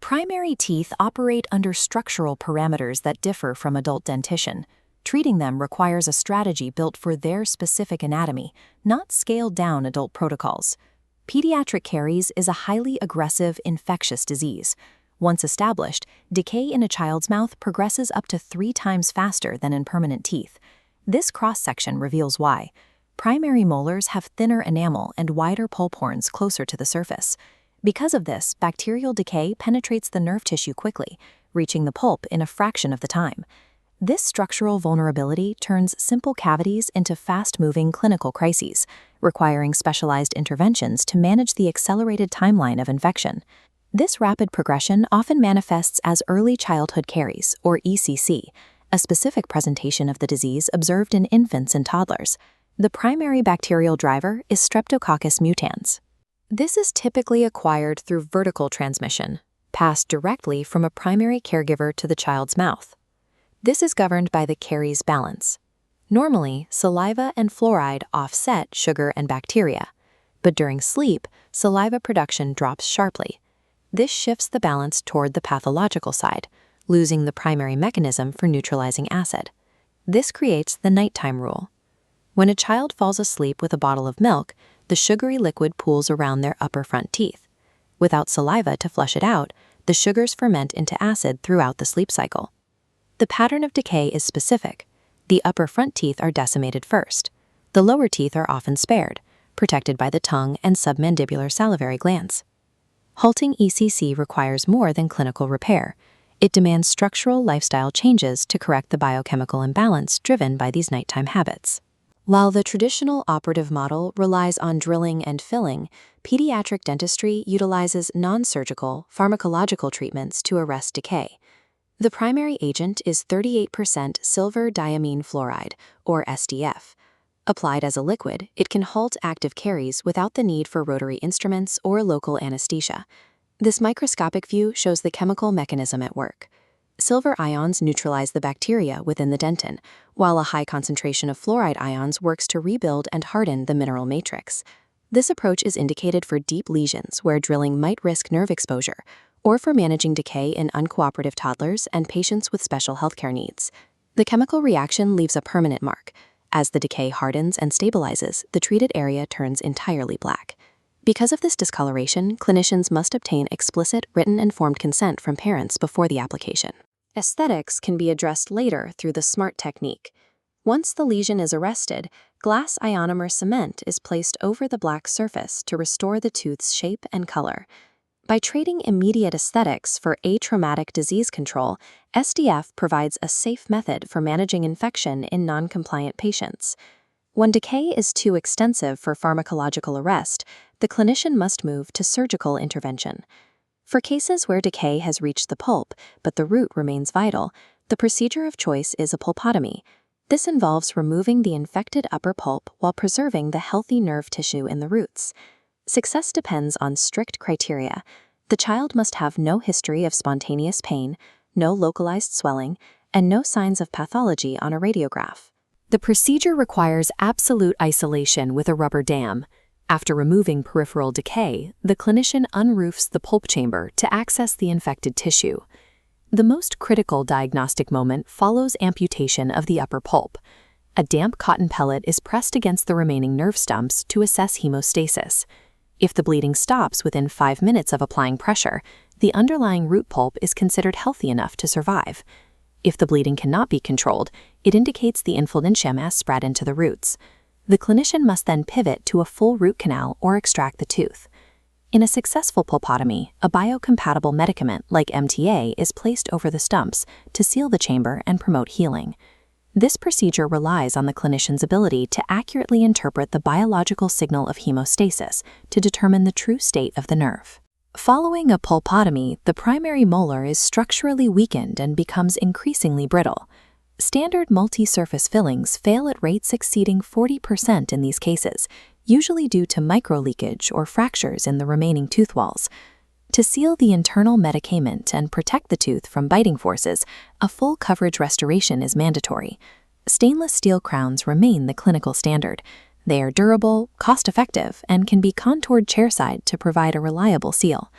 Primary teeth operate under structural parameters that differ from adult dentition. Treating them requires a strategy built for their specific anatomy, not scaled-down adult protocols. Pediatric caries is a highly aggressive, infectious disease. Once established, decay in a child's mouth progresses up to 3 times faster than in permanent teeth. This cross-section reveals why. Primary molars have thinner enamel and wider pulp horns closer to the surface. Because of this, bacterial decay penetrates the nerve tissue quickly, reaching the pulp in a fraction of the time. This structural vulnerability turns simple cavities into fast-moving clinical crises, requiring specialized interventions to manage the accelerated timeline of infection. This rapid progression often manifests as early childhood caries, or ECC, a specific presentation of the disease observed in infants and toddlers. The primary bacterial driver is Streptococcus mutans. This is typically acquired through vertical transmission, passed directly from a primary caregiver to the child's mouth. This is governed by the caries balance. Normally, saliva and fluoride offset sugar and bacteria, but during sleep, saliva production drops sharply. This shifts the balance toward the pathological side, losing the primary mechanism for neutralizing acid. This creates the nighttime rule. When a child falls asleep with a bottle of milk, the sugary liquid pools around their upper front teeth. Without saliva to flush it out, the sugars ferment into acid throughout the sleep cycle. The pattern of decay is specific. The upper front teeth are decimated first. The lower teeth are often spared, protected by the tongue and submandibular salivary glands. Halting ECC requires more than clinical repair. It demands structural lifestyle changes to correct the biochemical imbalance driven by these nighttime habits. While the traditional operative model relies on drilling and filling, pediatric dentistry utilizes non-surgical, pharmacological treatments to arrest decay. The primary agent is 38% silver diamine fluoride, or SDF. Applied as a liquid, it can halt active caries without the need for rotary instruments or local anesthesia. This microscopic view shows the chemical mechanism at work. Silver ions neutralize the bacteria within the dentin, while a high concentration of fluoride ions works to rebuild and harden the mineral matrix. This approach is indicated for deep lesions where drilling might risk nerve exposure, or for managing decay in uncooperative toddlers and patients with special healthcare needs. The chemical reaction leaves a permanent mark. As the decay hardens and stabilizes, the treated area turns entirely black. Because of this discoloration, clinicians must obtain explicit written informed consent from parents before the application. Aesthetics can be addressed later through the SMART technique. Once the lesion is arrested, glass ionomer cement is placed over the black surface to restore the tooth's shape and color. By trading immediate aesthetics for atraumatic disease control, SDF provides a safe method for managing infection in non-compliant patients. When decay is too extensive for pharmacological arrest, the clinician must move to surgical intervention. For cases where decay has reached the pulp, but the root remains vital, the procedure of choice is a pulpotomy. This involves removing the infected upper pulp while preserving the healthy nerve tissue in the roots. Success depends on strict criteria. The child must have no history of spontaneous pain, no localized swelling, and no signs of pathology on a radiograph. The procedure requires absolute isolation with a rubber dam. After removing peripheral decay, the clinician unroofs the pulp chamber to access the infected tissue. The most critical diagnostic moment follows amputation of the upper pulp. A damp cotton pellet is pressed against the remaining nerve stumps to assess hemostasis. If the bleeding stops within 5 minutes of applying pressure, the underlying root pulp is considered healthy enough to survive. If the bleeding cannot be controlled, it indicates the influenza has spread into the roots. The clinician must then pivot to a full root canal or extract the tooth. In a successful pulpotomy, a biocompatible medicament like MTA is placed over the stumps to seal the chamber and promote healing. This procedure relies on the clinician's ability to accurately interpret the biological signal of hemostasis to determine the true state of the nerve. Following a pulpotomy, the primary molar is structurally weakened and becomes increasingly brittle. Standard multi-surface fillings fail at rates exceeding 40% in these cases, usually due to microleakage or fractures in the remaining tooth walls. To seal the internal medicament and protect the tooth from biting forces, a full coverage restoration is mandatory. Stainless steel crowns remain the clinical standard. They are durable, cost-effective, and can be contoured chairside to provide a reliable seal.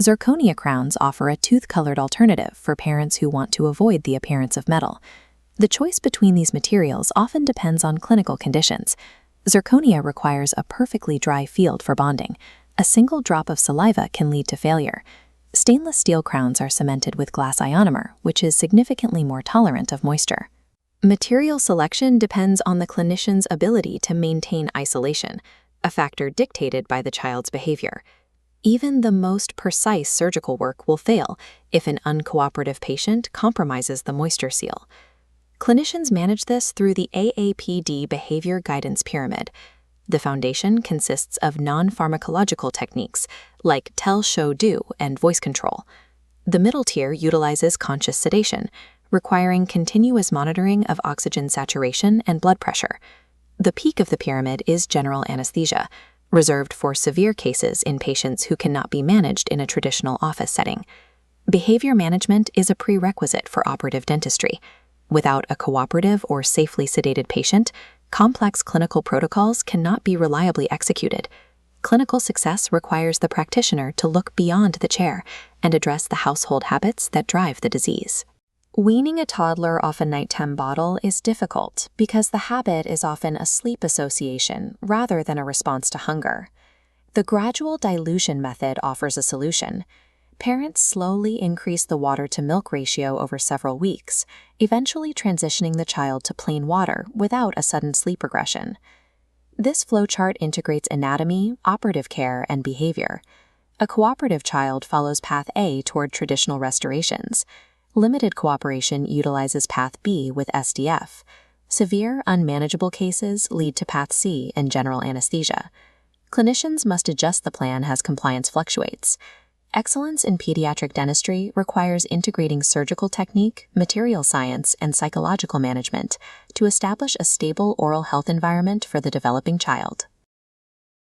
Zirconia crowns offer a tooth-colored alternative for parents who want to avoid the appearance of metal. The choice between these materials often depends on clinical conditions. Zirconia requires a perfectly dry field for bonding. A single drop of saliva can lead to failure. Stainless steel crowns are cemented with glass ionomer, which is significantly more tolerant of moisture. Material selection depends on the clinician's ability to maintain isolation, a factor dictated by the child's behavior. Even the most precise surgical work will fail if an uncooperative patient compromises the moisture seal. Clinicians manage this through the AAPD Behavior Guidance Pyramid. The foundation consists of non-pharmacological techniques like tell, show, do, and voice control. The middle tier utilizes conscious sedation, requiring continuous monitoring of oxygen saturation and blood pressure. The peak of the pyramid is general anesthesia, reserved for severe cases in patients who cannot be managed in a traditional office setting. Behavior management is a prerequisite for operative dentistry. Without a cooperative or safely sedated patient, complex clinical protocols cannot be reliably executed. Clinical success requires the practitioner to look beyond the chair and address the household habits that drive the disease. Weaning a toddler off a nighttime bottle is difficult because the habit is often a sleep association rather than a response to hunger. The gradual dilution method offers a solution. Parents slowly increase the water-to-milk ratio over several weeks, eventually transitioning the child to plain water without a sudden sleep regression. This flowchart integrates anatomy, operative care, and behavior. A cooperative child follows Path A toward traditional restorations. Limited cooperation utilizes Path B with SDF. Severe, unmanageable cases lead to Path C and general anesthesia. Clinicians must adjust the plan as compliance fluctuates. Excellence in pediatric dentistry requires integrating surgical technique, material science, and psychological management to establish a stable oral health environment for the developing child.